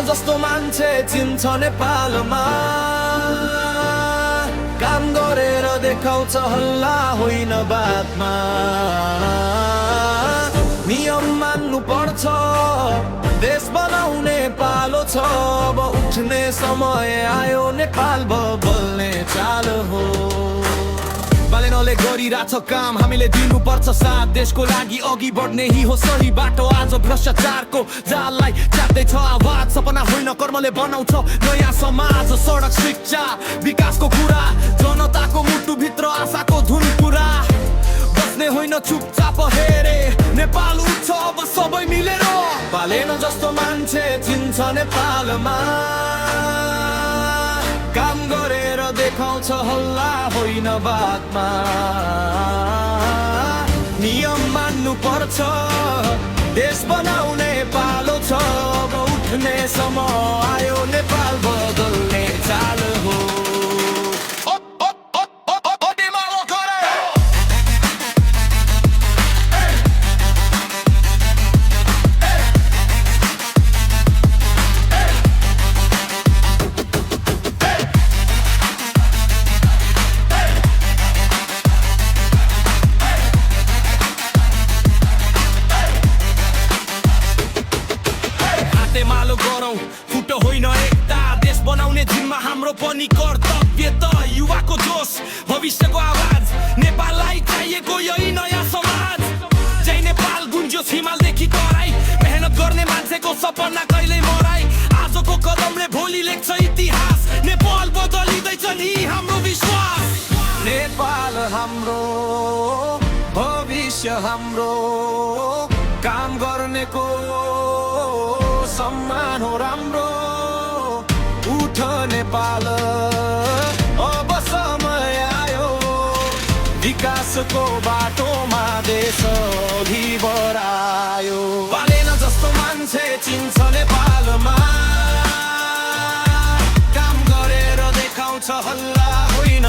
जस्तो मान्छे चिन्छ नेपालमा काम गरेर देखाउँछ हल्ला होइन बातमा नियम मान्नु पर्छ देश बनाउने पालो छ अब उठ्ने समय आयो नेपाल बल्ने चाल हो बालेनले गरिरहेछ काम हामीले दिनुपर्छ साथ देशको लागि अघि बढ्ने ही हो सही बाटो आज भ्रष्टाचारको जाललाई च्याप्दैछ आवाज सपना होइन कर्मले बनाउँछ नयाँ समाज सडक शिक्षा विकासको कुरा जनताको मुटुभित्र आशाको धुन पुरा बस्ने होइन चुपचाप हेरे नेपाल उठ्छ अब सबै मिलेर बालेन जस्तो मान्छे चिन्छ नेपालमा काम गरेर देखाउँछ हल्ला होइन बातमा नियम मान्नु पर्छ देश बनाउने पालो छ अब उठ्ने समय आयो नेपाल बदल्ने चाल हो मालो गरौँ फुटो होइन एकता देश बनाउने जिम्मा हाम्रो पनि कर्तव्य त युवाको जोश भविष्यको आवाज नेपाललाई चाहिएको यही नयाँ समाज जय नेपाल गुन्जियोस् हिमालदेखि तराई मेहनत गर्ने मान्छेको सपना कहिल्यै मराई आजको कदमले भोलि लेख्छ इतिहास नेपाल बदलिँदैछ नि हाम्रो विश्वास नेपाल हाम्रो भविष्य हाम्रो काम गर्नेको सम्मान हो राम्रो उठ नेपाल अब समय आयो विकासको बाटोमा देश अघि बढायो बालेन जस्तो मान्छे चिन्छ नेपालमा काम गरेर देखाउँछ हल्ला होइन